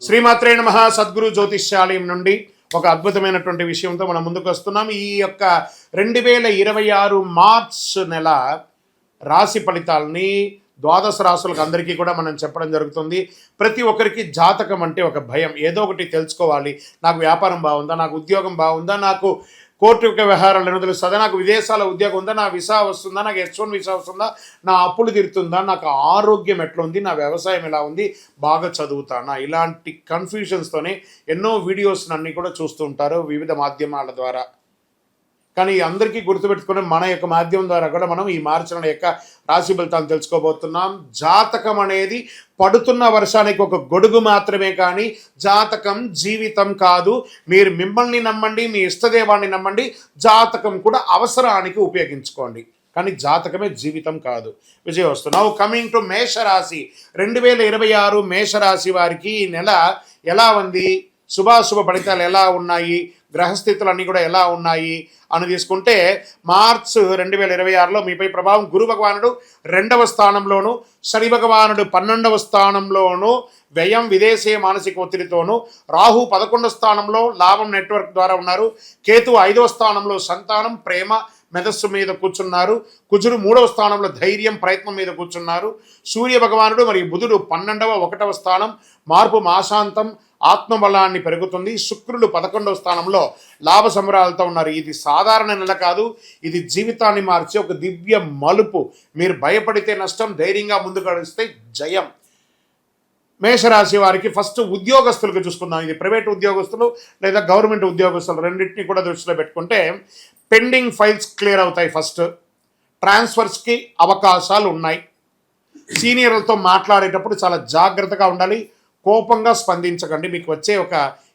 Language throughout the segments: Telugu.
శ్రీమాత్రే నమః. సద్గురు జ్యోతిష్యాలయం నుండి ఒక అద్భుతమైనటువంటి విషయంతో మనం ముందుకు వస్తున్నాం. ఈ యొక్క 2026 మార్చ్ నెల రాశి ఫలితాలని ద్వాదశ రాశులకు అందరికీ కూడా మనం చెప్పడం జరుగుతుంది. ప్రతి ఒక్కరికి జాతకం అంటే ఒక భయం, ఏదో ఒకటి తెలుసుకోవాలి. నాకు వ్యాపారం బాగుందా, నాకు ఉద్యోగం బాగుందా, నాకు కోర్టు యొక్క వ్యవహారాలు ఏమో తెలుస్తుందా, నాకు విదేశాల ఉద్యోగం ఉందా, నా వీసా వస్తుందా, నాకు H1 వీసా వస్తుందా, నా అప్పులు తీరుతుందా, నాకు ఆరోగ్యం ఎట్లా ఉంది, నా వ్యవసాయం ఎలా ఉంది, బాగా చదువుతానా, ఇలాంటి కన్ఫ్యూజన్స్తోనే ఎన్నో వీడియోస్ అన్నీ కూడా చూస్తూ ఉంటారు వివిధ మాధ్యమాల ద్వారా. కానీ అందరికీ గుర్తుపెట్టుకుని మన యొక్క మాధ్యమం ద్వారా కూడా మనం ఈ మార్చి నెల యొక్క రాశి ఫలితాలను తెలుసుకోబోతున్నాం. జాతకం అనేది పడుతున్న వర్షానికి ఒక గొడుగు మాత్రమే, కానీ జాతకం జీవితం కాదు. మీరు మిమ్మల్ని నమ్మండి, మీ ఇష్టదేవాన్ని నమ్మండి, జాతకం కూడా అవసరానికి ఉపయోగించుకోండి, కానీ జాతకమే జీవితం కాదు. విజయవస్తు. నౌ కమింగ్ టు మేషరాశి. 2026 మేషరాశి వారికి ఈ నెల ఎలా ఉంది, శుభాశుభ ఫలితాలు ఎలా ఉన్నాయి, గ్రహస్థితులు అన్నీ కూడా ఎలా ఉన్నాయి అని తీసుకుంటే, మార్చ్ 2026లో మీపై ప్రభావం గురు భగవానుడు 2వ స్థానంలోను, శని భగవానుడు 12వ స్థానంలోను, వ్యయం విదేశీయ మానసిక ఒత్తిడితోనూ, రాహు 11వ స్థానంలో లాభం నెట్వర్క్ ద్వారా ఉన్నారు, కేతు 5వ స్థానంలో సంతానం ప్రేమ మెదస్సు మీద కూర్చున్నారు, కుజుడు 3వ స్థానంలో ధైర్యం ప్రయత్నం మీద కూర్చున్నారు, సూర్య భగవానుడు మరియు బుధుడు 12వ 1వ స్థానం మార్పు మాశాంతం ఆత్మబలాన్ని పెరుగుతుంది, శుక్రుడు 11వ స్థానంలో లాభ సంబరాలతో ఉన్నారు. ఇది సాధారణ నెల కాదు, ఇది జీవితాన్ని మార్చే ఒక దివ్య మలుపు. మీరు భయపడితే నష్టం, ధైర్యంగా ముందుకు నడిస్తే జయం. మేషరాశి వారికి ఫస్ట్ ఉద్యోగస్తులకు చూసుకుందాం. ఇది ప్రైవేట్ ఉద్యోగస్తులు లేదా గవర్నమెంట్ ఉద్యోగస్తులు రెండింటినీ కూడా దృష్టిలో పెట్టుకుంటే పెండింగ్ ఫైల్స్ క్లియర్ అవుతాయి. ఫస్ట్ ట్రాన్స్ఫర్స్కి అవకాశాలు ఉన్నాయి. సీనియర్లతో మాట్లాడేటప్పుడు చాలా జాగ్రత్తగా ఉండాలి, కోపంగా స్పందించకండి. మీకు వచ్చే ఒక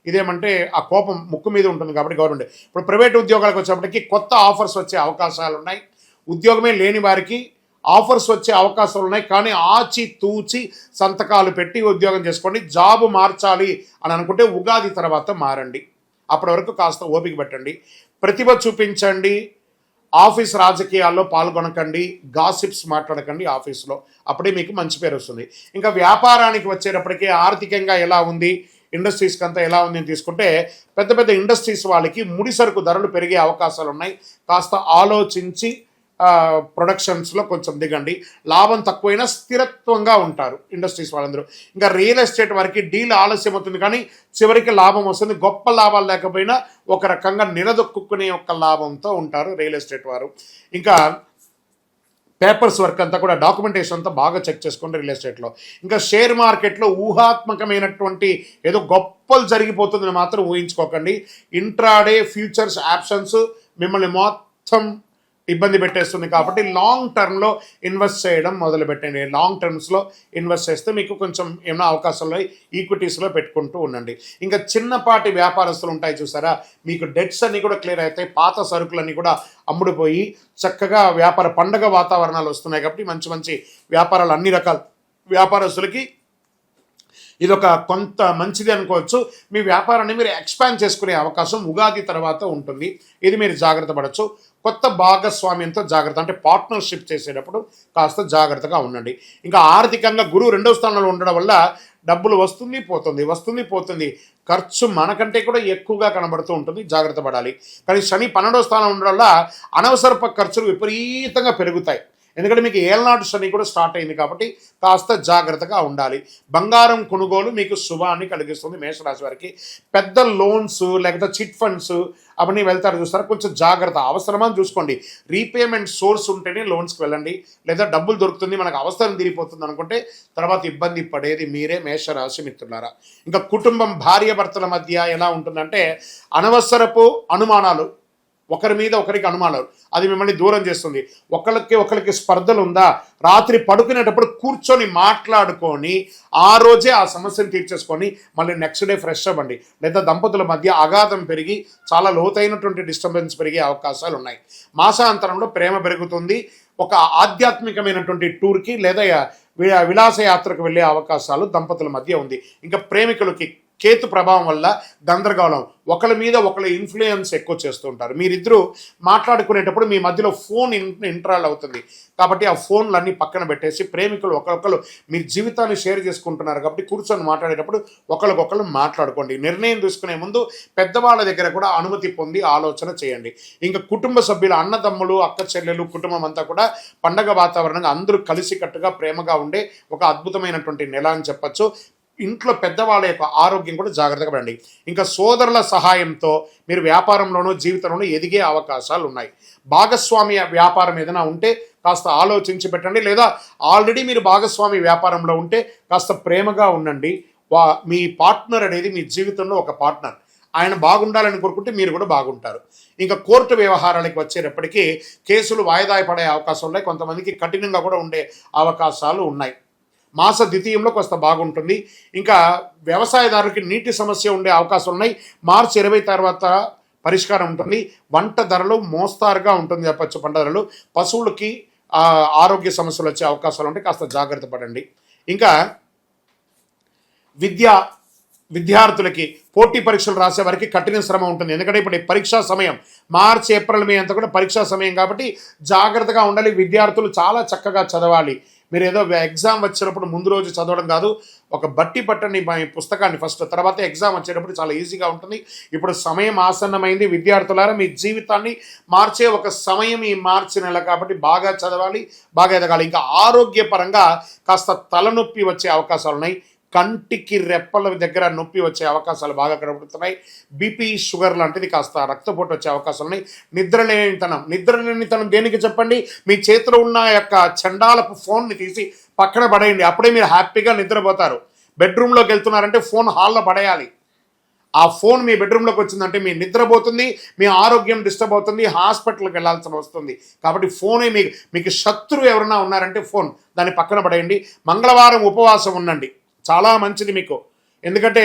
ఇదేమంటే ఆ కోపం ముక్కు మీద ఉంటుంది కాబట్టి గవర్నమెంట్. ఇప్పుడు ప్రైవేట్ ఉద్యోగాలకు వచ్చేప్పటికి కొత్త ఆఫర్స్ వచ్చే అవకాశాలు ఉన్నాయి. ఉద్యోగమే లేని వారికి ఆఫర్స్ వచ్చే అవకాశాలు ఉన్నాయి, కానీ ఆచి తూచి సంతకాలు పెట్టి ఉద్యోగం చేసుకోండి. జాబు మార్చాలి అని అనుకుంటే ఉగాది తర్వాత మారండి. అప్పటి వరకు కాస్త ఓపిక పెట్టండి, ప్రతిభ చూపించండి. ఆఫీస్ రాజకీయాల్లో పాల్గొనకండి, గాసిప్స్ మాట్లాడకండి ఆఫీస్లో, అప్పుడే మీకు మంచి పేరు వస్తుంది. ఇంకా వ్యాపారానికి వచ్చేటప్పటికీ ఆర్థికంగా ఎలా ఉంది, ఇండస్ట్రీస్కి అంతా ఎలా ఉంది అని తీసుకుంటే, పెద్ద పెద్ద ఇండస్ట్రీస్ వాళ్ళకి ముడి సరుకు ధరలు పెరిగే అవకాశాలు ఉన్నాయి. కాస్త ఆలోచించి ప్రొడక్షన్స్లో కొంచెం దిగండి. లాభం తక్కువైనా స్థిరత్వంగా ఉంటారు ఇండస్ట్రీస్ వాళ్ళందరూ. ఇంకా రియల్ ఎస్టేట్ వారికి డీల్ ఆలస్యం అవుతుంది, కానీ చివరికి లాభం వస్తుంది. గొప్ప లాభాలు లేకపోయినా ఒక రకంగా నిలదొక్కునే ఒక లాభంతో ఉంటారు రియల్ ఎస్టేట్ వారు. ఇంకా పేపర్స్ వర్క్ అంతా కూడా డాక్యుమెంటేషన్ అంతా బాగా చెక్ చేసుకోండి రియల్ ఎస్టేట్లో. ఇంకా షేర్ మార్కెట్లో ఊహాత్మకమైనటువంటి ఏదో గొప్పలు జరిగిపోతుందని మాత్రం ఊహించుకోకండి. ఇంట్రాడే ఫ్యూచర్స్ ఆప్షన్స్ మిమ్మల్ని మొత్తం ఇబ్బంది పెట్టేస్తుంది, కాబట్టి లాంగ్ టర్మ్లో ఇన్వెస్ట్ చేయడం మొదలు పెట్టండి. లాంగ్ టర్మ్స్లో ఇన్వెస్ట్ చేస్తే మీకు కొంచెం ఏమైనా అవకాశాలు ఈక్విటీస్లో పెట్టుకుంటూ ఉండండి. ఇంకా చిన్నపాటి వ్యాపారస్తులు ఉంటాయి చూసారా, మీకు డెట్స్ అన్నీ కూడా క్లియర్ అవుతాయి. పాత సరుకులన్నీ కూడా అమ్ముడుపోయి చక్కగా వ్యాపార పండగ వాతావరణాలు వస్తున్నాయి, కాబట్టి మంచి మంచి వ్యాపారాలు అన్ని రకాల వ్యాపారస్తులకి ఇదొక కొంత మంచిది అనుకోవచ్చు. మీ వ్యాపారాన్ని మీరు ఎక్స్పాండ్ చేసుకునే అవకాశం ఉగాది తర్వాత ఉంటుంది. ఇది మీరు జాగ్రత్త పడవచ్చు. కొత్త భాగస్వామ్యంతో జాగ్రత్త, అంటే పార్ట్నర్షిప్ చేసేటప్పుడు కాస్త జాగ్రత్తగా ఉండండి. ఇంకా ఆర్థికంగా గురువు 2వ స్థానంలో ఉండడం వల్ల డబ్బులు వస్తుంది పోతుంది, ఖర్చు మనకంటే కూడా ఎక్కువగా కనబడుతూ ఉంటుంది, జాగ్రత్త పడాలి. కానీ శని 12వ స్థానంలో ఉండడం వల్ల అనవసరపు ఖర్చులు విపరీతంగా పెరుగుతాయి. ఎందుకంటే మీకు ఏళ్ళనాటి శని కూడా స్టార్ట్ అయింది, కాబట్టి కాస్త జాగ్రత్తగా ఉండాలి. బంగారం కొనుగోలు మీకు శుభాన్ని కలిగిస్తుంది మేషరాశి వారికి. పెద్ద లోన్స్ లేకపోతే చిట్ ఫండ్స్ అవన్నీ వెళ్తారు చూస్తారా, కొంచెం జాగ్రత్త, అవసరమని చూసుకోండి. రీపేమెంట్ సోర్స్ ఉంటేనే లోన్స్కి వెళ్ళండి, లేదా డబ్బులు దొరుకుతుంది మనకు అవసరం తీరిపోతుంది అనుకుంటే తర్వాత ఇబ్బంది పడేది మీరే మేషరాశి మిత్రులారా. ఇంకా కుటుంబం భార్య భర్తల మధ్య ఎలా ఉంటుందంటే అనవసరపు అనుమానాలు, ఒకరి మీద ఒకరికి అనుమానాలు, అది మిమ్మల్ని దూరం చేస్తుంది. ఒకరికి స్పర్ధలు ఉందా, రాత్రి పడుకునేటప్పుడు కూర్చొని మాట్లాడుకొని ఆ రోజే ఆ సమస్యను తీర్చేసుకొని మళ్ళీ నెక్స్ట్ డే ఫ్రెష్ అవ్వండి. లేదా దంపతుల మధ్య అగాధం పెరిగి చాలా లోతైనటువంటి డిస్టర్బెన్స్ పెరిగే అవకాశాలు ఉన్నాయి. మాసాంతరంలో ప్రేమ పెరుగుతుంది. ఒక ఆధ్యాత్మికమైనటువంటి టూర్కి లేదా విలాసయాత్రకు వెళ్ళే అవకాశాలు దంపతుల మధ్య ఉంది. ఇంకా ప్రేమికులకి కేతు ప్రభావం వల్ల గందరగోళం, ఒకరి మీద ఒకరి ఇన్ఫ్లుయెన్స్ ఎక్కువ చేస్తూ ఉంటారు. మీరిద్దరూ మాట్లాడుకునేటప్పుడు మీ మధ్యలో ఫోన్ ఇంటరాల్ అవుతుంది. కాబట్టి ఆ ఫోన్లన్నీ పక్కన పెట్టేసి ప్రేమికులు ఒకరికొకరు మీ జీవితాన్ని షేర్ చేసుకుంటున్నారు కాబట్టి కూర్చొని మాట్లాడేటప్పుడు ఒకరికొకరు మాట్లాడుకోండి. నిర్ణయం తీసుకునే ముందు పెద్దవాళ్ళ దగ్గర కూడా అనుమతి పొంది ఆలోచన చేయండి. ఇంకా కుటుంబ సభ్యులు, అన్నదమ్ములు, అక్క చెల్లెలు, కుటుంబం అంతా కూడా పండగ వాతావరణంగా అందరూ కలిసికట్టుగా ప్రేమగా ఉండే ఒక అద్భుతమైనటువంటి నెల అని చెప్పచ్చు. ఇంట్లో పెద్దవాళ్ళ యొక్క ఆరోగ్యం కూడా జాగ్రత్తగా పడండి. ఇంకా సోదరుల సహాయంతో మీరు వ్యాపారంలోనూ జీవితంలోనూ ఎదిగే అవకాశాలు ఉన్నాయి. భాగస్వామ్య వ్యాపారం ఏదైనా ఉంటే కాస్త ఆలోచించి పెట్టండి, లేదా ఆల్రెడీ మీరు భాగస్వామి వ్యాపారంలో ఉంటే కాస్త ప్రేమగా ఉండండి. మీ పార్ట్నర్ అనేది మీ జీవితంలో ఒక పార్ట్నర్, ఆయన బాగుండాలని కోరుకుంటే మీరు కూడా బాగుంటారు. ఇంకా కోర్టు వ్యవహారాలకు వచ్చేటప్పటికీ కేసులు వాయిదా పడే అవకాశం ఉన్నాయి. కొంతమందికి కఠినంగా కూడా ఉండే అవకాశాలు ఉన్నాయి. మాస ద్వితీయంలో కొంత బాగుంటుంది. ఇంకా వ్యవసాయదారులకి నీటి సమస్య ఉండే అవకాశాలు ఉన్నాయి. మార్చి 20 తర్వాత పరిష్కారం ఉంటుంది. వంట ధరలు మోస్తారుగా ఉంటుంది చెప్పచ్చు. పంట ధరలు, పశువులకి ఆరోగ్య సమస్యలు వచ్చే అవకాశాలు ఉంటాయి, కాస్త జాగ్రత్త పడండి. ఇంకా విద్యార్థులకి పోటీ పరీక్షలు రాసే వారికి కఠిన శ్రమ ఉంటుంది. ఎందుకంటే ఇప్పుడు పరీక్షా సమయం మార్చి, ఏప్రిల్, మే అంతా కూడా పరీక్షా సమయం కాబట్టి జాగ్రత్తగా ఉండాలి. విద్యార్థులు చాలా చక్కగా చదవాలి. మీరు ఏదో ఎగ్జామ్ వచ్చినప్పుడు ముందు రోజు చదవడం కాదు, ఒక బట్టి పట్టని పుస్తకాన్ని ఫస్ట్, తర్వాత ఎగ్జామ్ వచ్చేటప్పుడు చాలా ఈజీగా ఉంటుంది. ఇప్పుడు సమయం ఆసన్నమైంది. విద్యార్థులారా, మీ జీవితాన్ని మార్చే ఒక సమయం ఈ మార్చి నెల కాబట్టి బాగా చదవాలి, బాగా ఎదగాలి. ఇంకా ఆరోగ్యపరంగా కాస్త తలనొప్పి వచ్చే అవకాశాలు ఉన్నాయి. కంటికి రెప్పల దగ్గర నొప్పి వచ్చే అవకాశాలు బాగా కనబడుతున్నాయి. బీపీ, షుగర్ లాంటిది, కాస్త రక్తపోటు వచ్చే అవకాశాలు ఉన్నాయి. నిద్రలేనితనం దేనికి చెప్పండి? మీ చేతిలో ఉన్న యొక్క చండాలపు ఫోన్ని తీసి పక్కన పడేయండి. అప్పుడే మీరు హ్యాపీగా నిద్రపోతారు. బెడ్రూమ్లోకి వెళ్తున్నారంటే ఫోన్ హాల్లో పడేయాలి. ఆ ఫోన్ మీ బెడ్రూమ్లోకి వచ్చిందంటే మీ నిద్రపోతుంది, మీ ఆరోగ్యం డిస్టర్బ్ అవుతుంది, హాస్పిటల్కి వెళ్ళాల్సి వస్తుంది. కాబట్టి ఫోనే మీకు శత్రువు ఎవరైనా ఉన్నారంటే ఫోన్, దాన్ని పక్కన పడేయండి. మంగళవారం ఉపవాసం ఉండండి, చాలా మంచిది మీకు. ఎందుకంటే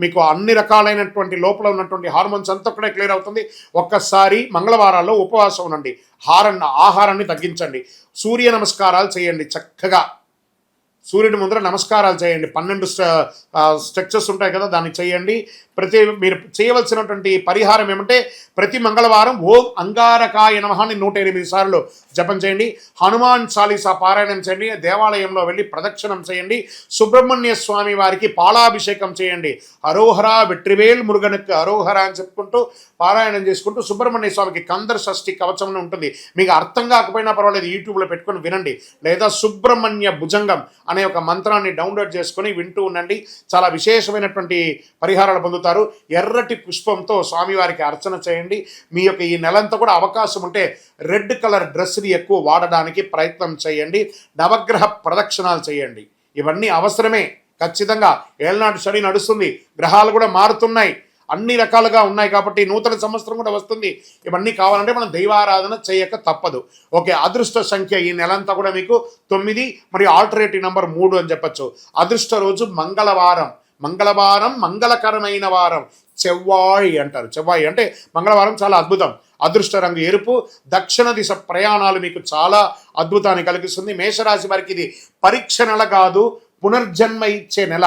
మీకు అన్ని రకాలైనటువంటి లోపల ఉన్నటువంటి హార్మోన్స్ అంతా కూడా క్లియర్ అవుతుంది. ఒక్కసారి మంగళవారాల్లో ఉపవాసం ఉండండి, ఆహారాన్ని తగ్గించండి, సూర్య నమస్కారాలు చేయండి. చక్కగా సూర్యుడి ముందర నమస్కారాలు చేయండి. 12 స్ట్రక్చర్స్ ఉంటాయి కదా, దాన్ని చేయండి. మీరు చేయవలసినటువంటి పరిహారం ఏమంటే ప్రతి మంగళవారం ఓం అంగారకాయ నమః అని 108 సార్లు జపం చేయండి. హనుమాన్ చాలీసా పారాయణం చేయండి. దేవాలయంలో వెళ్ళి ప్రదక్షిణం చేయండి. సుబ్రహ్మణ్య స్వామి వారికి పాలాభిషేకం చేయండి. హరోహరా వెట్రివేల్ మురుగనుకు హరోహరా అని చెప్పుకుంటూ పారాయణం చేసుకుంటూ సుబ్రహ్మణ్య స్వామికి కందర షష్ఠి కవచం ఉంటుంది. మీకు అర్థం కాకపోయినా పర్వాలేదు, యూట్యూబ్లో పెట్టుకొని వినండి. లేదా సుబ్రహ్మణ్య భుజంగం అనే ఒక మంత్రాన్ని డౌన్లోడ్ చేసుకొని వింటూ ఉండండి. చాలా విశేషమైనటువంటి పరిహారాలు పొందుతారు. ఎర్రటి పుష్పంతో స్వామివారికి అర్చన చేయండి. మీ యొక్క ఈ నెలంతా కూడా అవకాశం ఉంటే రెడ్ కలర్ డ్రెస్ని ఎక్కువ వాడడానికి ప్రయత్నం చేయండి. నవగ్రహ ప్రదక్షిణాలు చేయండి. ఇవన్నీ అవసరమే ఖచ్చితంగా. ఏళ్ళనాటి శని నడుస్తుంది, గ్రహాలు కూడా మారుతున్నాయి, అన్ని రకాలుగా ఉన్నాయి కాబట్టి నూతన సంవత్సరం కూడా వస్తుంది. ఇవన్నీ కావాలంటే మనం దైవారాధన చేయక తప్పదు. ఓకే, అదృష్ట సంఖ్య ఈ నెలంతా కూడా మీకు 9 మరియు ఆల్టర్నేటివ్ నెంబర్ 3 అని చెప్పచ్చు. అదృష్ట రోజు మంగళవారం. మంగళకరమైన వారం, చెవ్వాయి అంటారు. చెవ్వాయి అంటే మంగళవారం చాలా అద్భుతం. అదృష్ట రంగు ఎరుపు. దక్షిణ దిశ ప్రయాణాలు మీకు చాలా అద్భుతాన్ని కలిగిస్తుంది. మేషరాశి వారికి ఇది పరీక్ష నెల కాదు, పునర్జన్మ ఇచ్చే నెల.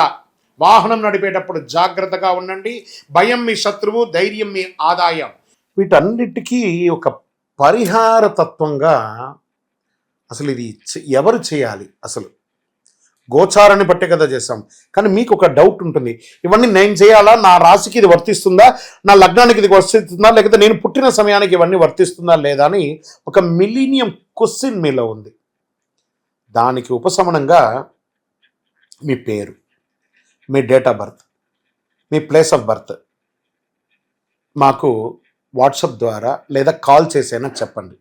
వాహనం నడిపేటప్పుడు జాగ్రత్తగా ఉండండి. భయం మీ శత్రువు, ధైర్యం మీ ఆదాయం. వీటన్నిటికీ ఒక పరిహార తత్వంగా అసలు ఇది ఎవరు చేయాలి? అసలు గోచారాన్ని బట్టే కదా చేస్తాం. కానీ మీకు ఒక డౌట్ ఉంటుంది, ఇవన్నీ నేను చేయాలా? నా రాశికి ఇది వర్తిస్తుందా? నా లగ్నానికి ఇది వర్తిస్తుందా? లేకపోతే నేను పుట్టిన సమయానికి ఇవన్నీ వర్తిస్తుందా లేదా అని ఒక మిలీనియం క్వశ్చన్ మీలో ఉంది. దానికి ఉపశమనంగా మీ పేరు, మీ డేట్ ఆఫ్ బర్త్, మీ ప్లేస్ ఆఫ్ బర్త్ మాకు వాట్సాప్ ద్వారా లేదా కాల్ చేసైనా చెప్పండి.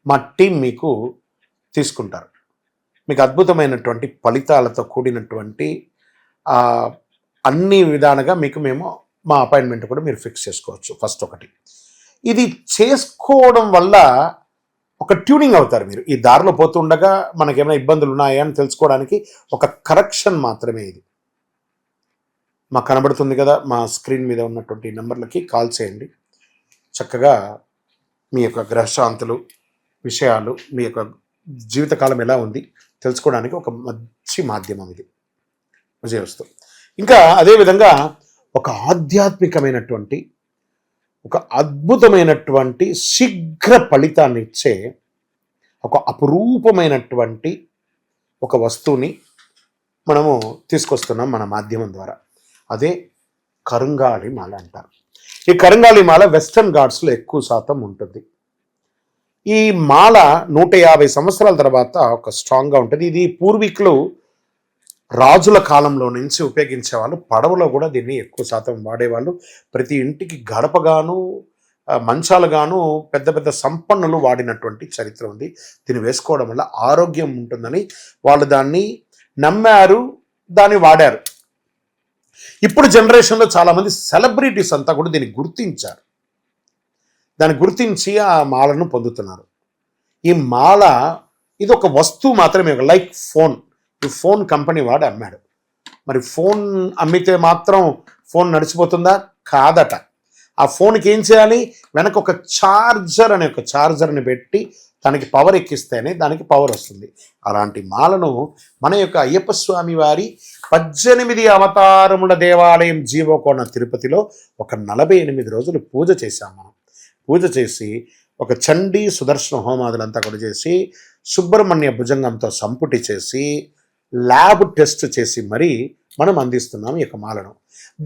మా టీం మీకు తీసుకుంటారు. మీకు అద్భుతమైనటువంటి ఫలితాలతో కూడినటువంటి అన్ని విధాలుగా మేము మా అపాయింట్మెంట్ కూడా మీరు ఫిక్స్ చేసుకోవచ్చు. ఫస్ట్ ఒకటి, ఇది చేసుకోవడం వల్ల ఒక ట్యూనింగ్ అవుతారు మీరు. ఈ దారిలో పోతుండగా మనకేమైనా ఇబ్బందులు ఉన్నాయా అని తెలుసుకోవడానికి ఒక కరెక్షన్ మాత్రమే ఇది. మాకు కనబడుతుంది కదా, మా స్క్రీన్ మీద ఉన్నటువంటి నెంబర్లకి కాల్ చేయండి. చక్కగా మీ యొక్క గ్రహశాంతులు విషయాలు, మీ యొక్క జీవితకాలం ఎలా ఉంది తెలుసుకోవడానికి ఒక మంచి మాధ్యమం ఇది. విజయవస్తు. ఇంకా అదేవిధంగా ఒక ఆధ్యాత్మికమైనటువంటి ఒక అద్భుతమైనటువంటి శీఘ్ర ఫలితాన్ని ఇచ్చే ఒక అపురూపమైనటువంటి ఒక వస్తువుని మనము తీసుకొస్తున్నాం మన మాధ్యమం ద్వారా. అదే కరుంగాళి మాల అంటారు. ఈ కరుంగాళి మాల వెస్టర్న్ ఘాట్స్లో ఎక్కువ శాతం ఉంటుంది. ఈ మాల 150 సంవత్సరాల తర్వాత ఒక స్ట్రాంగ్గా ఉంటుంది. ఇది పూర్వీకులు రాజుల కాలంలో నుంచి ఉపయోగించేవాళ్ళు. పడవలో కూడా దీన్ని ఎక్కువ శాతం వాడేవాళ్ళు. ప్రతి ఇంటికి గడపగాను మంచాలుగాను పెద్ద పెద్ద సంపన్నులు వాడినటువంటి చరిత్ర ఉంది. దీన్ని వేసుకోవడం వల్ల ఆరోగ్యం ఉంటుందని వాళ్ళు దాన్ని నమ్మారు, దాన్ని వాడారు. ఇప్పుడు జనరేషన్లో చాలామంది సెలబ్రిటీస్ అంతా కూడా దీన్ని గుర్తించారు. దాన్ని గుర్తించి ఆ మాలను పొందుతున్నారు. ఈ మాల ఇది ఒక వస్తువు మాత్రమే, లైక్ ఫోన్. ఈ ఫోన్ కంపెనీ వాడు అమ్మాడు. మరి ఫోన్ అమ్మితే మాత్రం ఫోన్ నడిచిపోతుందా? కాదట. ఆ ఫోన్కి ఏం చేయాలి? వెనక ఒక ఛార్జర్ అనే ఒక ఛార్జర్ని పెట్టి దానికి పవర్ ఎక్కిస్తేనే దానికి పవర్ వస్తుంది. అలాంటి మాలను మన యొక్క అయ్యప్ప స్వామి వారి 18 అవతారముల దేవాలయం జీవకోణ తిరుపతిలో ఒక 48 రోజులు పూజ చేశాం మనం. పూజ చేసి ఒక చండీ సుదర్శన హోమాదులంతా కూడా చేసి సుబ్రహ్మణ్య భుజంగంతో సంపుటి చేసి ల్యాబ్ టెస్ట్ చేసి మరీ మనం అందిస్తున్నాం ఈ యొక్క మాలను.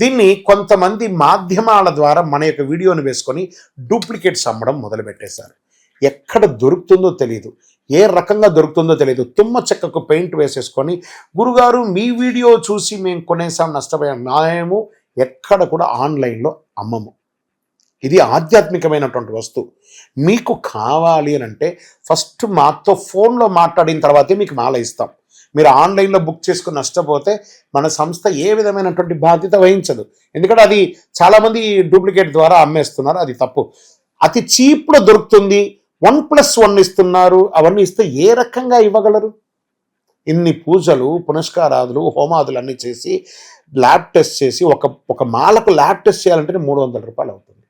దీన్ని కొంతమంది మాధ్యమాల ద్వారా మన యొక్క వీడియోని వేసుకొని డూప్లికేట్స్ అమ్మడం మొదలుపెట్టేశారు. ఎక్కడ దొరుకుతుందో తెలియదు, ఏ రకంగా దొరుకుతుందో తెలియదు. తుమ్మ చెక్కకు పెయింట్ వేసేసుకొని గురుగారు మీ వీడియో చూసి మేము కొనేసాం, నష్టపోయాం. మేము ఎక్కడ కూడా ఆన్లైన్లో అమ్మము. ఇది ఆధ్యాత్మికమైనటువంటి వస్తువు. మీకు కావాలి అని అంటే ఫస్ట్ మాతో ఫోన్లో మాట్లాడిన తర్వాతే మీకు మాల ఇస్తాం. మీరు ఆన్లైన్లో బుక్ చేసుకుని నష్టపోతే మన సంస్థ ఏ విధమైనటువంటి బాధ్యత వహించదు. ఎందుకంటే అది చాలామంది డూప్లికేట్ ద్వారా అమ్మేస్తున్నారు, అది తప్పు. అతి చీప్లో దొరుకుతుంది, 1+1 ఇస్తున్నారు. అవన్నీ ఇస్తే ఏ రకంగా ఇవ్వగలరు? ఇన్ని పూజలు పునస్కారాదులు హోమాదులు అన్నీ చేసి ల్యాబ్ టెస్ట్ చేసి ఒక మాలకు ల్యాబ్ టెస్ట్ చేయాలంటే 300 రూపాయలు అవుతుంది.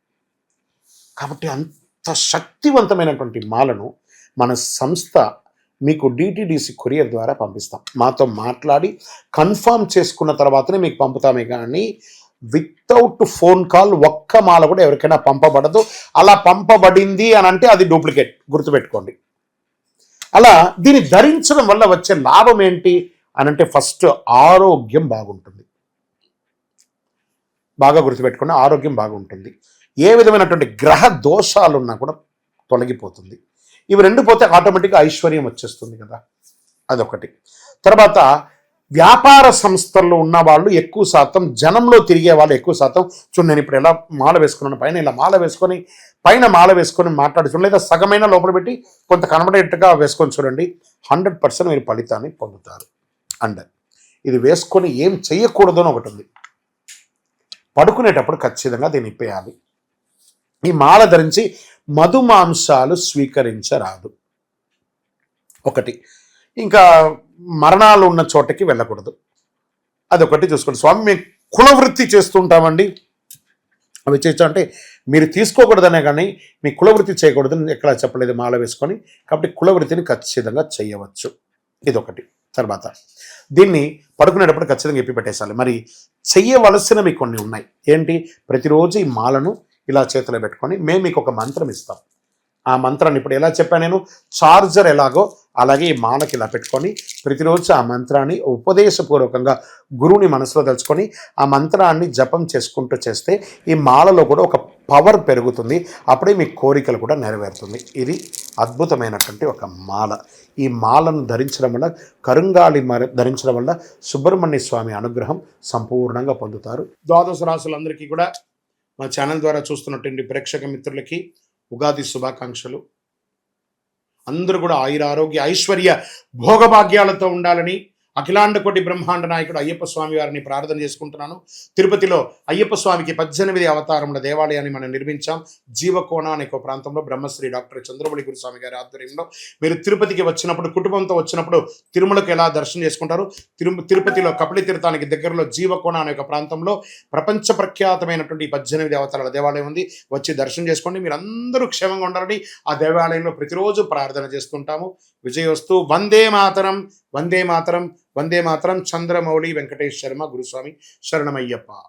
కాబట్టి అంత శక్తివంతమైనటువంటి మాలను మన సంస్థ మీకు డిటిడిసి కొరియర్ ద్వారా పంపిస్తాం. మాతో మాట్లాడి కన్ఫర్మ్ చేసుకున్న తర్వాతనే మీకు పంపుతామే కానీ వితౌట్ ఫోన్ కాల్ ఒక్క మాల కూడా ఎవరికైనా పంపబడదు. అలా పంపబడింది అని అంటే అది డూప్లికేట్, గుర్తుపెట్టుకోండి. అలా దీన్ని ధరించడం వల్ల వచ్చే లాభం ఏంటి అని అంటే ఫస్ట్ ఆరోగ్యం బాగుంటుంది. బాగా గుర్తుపెట్టుకోండి, ఆరోగ్యం బాగుంటుంది. ఏ విధమైనటువంటి గ్రహ దోషాలు ఉన్నా కూడా తొలగిపోతుంది. ఇవి రెండు పోతే ఆటోమేటిక్గా ఐశ్వర్యం వచ్చేస్తుంది కదా, అదొకటి. తర్వాత వ్యాపార సంస్థల్లో ఉన్న వాళ్ళు ఎక్కువ శాతం, జనంలో తిరిగే వాళ్ళు ఎక్కువ శాతం, చూడండి నేను ఇప్పుడు ఎలా మాల వేసుకున్నాను, పైన ఇలా మాల వేసుకొని పైన మాల వేసుకొని మాట్లాడుతుంది, లేదా సగమైన లోపల పెట్టి కొంత కనబడేట్టుగా వేసుకొని చూడండి, 100% మీరు ఫలితాన్ని పొందుతారు. అండ్ ఇది వేసుకొని ఏం చెయ్యకూడదు అని ఒకటి ఉంది. పడుకునేటప్పుడు ఖచ్చితంగా దీన్ని ఇప్పేయాలి. ఈ మాల ధరించి మధుమాంసాలు స్వీకరించరాదు ఒకటి. ఇంకా మరణాలు ఉన్న చోటకి వెళ్ళకూడదు, అదొకటి చూసుకోండి. స్వామి మేము కులవృత్తి చేస్తుంటామండి, అవి చేయొచ్చు అంటే మీరు తీసుకోకూడదనే కానీ మీ కులవృత్తి చేయకూడదని ఎక్కడ చెప్పలేదు మాల వేసుకొని. కాబట్టి కులవృత్తిని ఖచ్చితంగా చేయవచ్చు, ఇదొకటి. తర్వాత దీన్ని పడుకునేటప్పుడు ఖచ్చితంగా ఎప్పి పెట్టేసాలి. మరి చెయ్యవలసినవి కొన్ని ఉన్నాయి. ఏంటి? ప్రతిరోజు ఈ మాలను ఇలా చేతిలో పెట్టుకొని మేము మీకు ఒక మంత్రం ఇస్తాం. ఆ మంత్రాన్ని ఇప్పుడు ఎలా చెప్పాను నేను, చార్జర్ ఎలాగో అలాగే ఈ మాలకి ఇలా పెట్టుకొని ప్రతిరోజు ఆ మంత్రాన్ని ఉపదేశపూర్వకంగా గురువుని మనసులో తలుచుకొని ఆ మంత్రాన్ని జపం చేసుకుంటూ చేస్తే ఈ మాలలో కూడా ఒక పవర్ పెరుగుతుంది. అప్పుడే మీ కోరికలు కూడా నెరవేరుతుంది. ఇది అద్భుతమైనటువంటి ఒక మాల. ఈ మాలను ధరించడం వల్ల, కరుంగాళి ధరించడం వల్ల సుబ్రహ్మణ్య స్వామి అనుగ్రహం సంపూర్ణంగా పొందుతారు. ద్వాదశ రాశులందరికీ కూడా మా ఛానల్ ద్వారా చూస్తున్నటువంటి ప్రేక్షక మిత్రులకి ఉగాది శుభాకాంక్షలు. అందరూ కూడా ఆయురారోగ్య ఐశ్వర్య భోగభాగ్యాలతో ఉండాలని అఖిలాండ కోటి బ్రహ్మాండ నాయకుడు అయ్యప్ప స్వామి వారిని ప్రార్థన చేసుకుంటున్నాను. తిరుపతిలో అయ్యప్ప స్వామికి 18 అవతారముల దేవాలయాన్ని మనం నిర్మించాం. జీవకోణ అనే ఒక ప్రాంతంలో బ్రహ్మశ్రీ డాక్టర్ చంద్రమౌళి గురుస్వామి గారి ఆధ్వర్యంలో. మీరు తిరుపతికి వచ్చినప్పుడు, కుటుంబంతో వచ్చినప్పుడు తిరుమలకు ఎలా దర్శనం చేసుకుంటారు, తిరుపతిలో కపిలి తీర్థానికి దగ్గరలో జీవకోణ అనే ఒక ప్రాంతంలో ప్రపంచ ప్రఖ్యాతమైనటువంటి 18 అవతారాల దేవాలయం ఉంది. వచ్చి దర్శనం చేసుకోండి. మీరు అందరూ క్షేమంగా ఉండాలని ఆ దేవాలయంలో ప్రతిరోజు ప్రార్థన చేస్తుంటాము. విజయోస్తు. వందే మాతరం, వందే మాతరం, వందే మాత్రం. చంద్రమౌళి వెంకటేష్ శర్మ గురుస్వామి శరణమయ్యప్ప.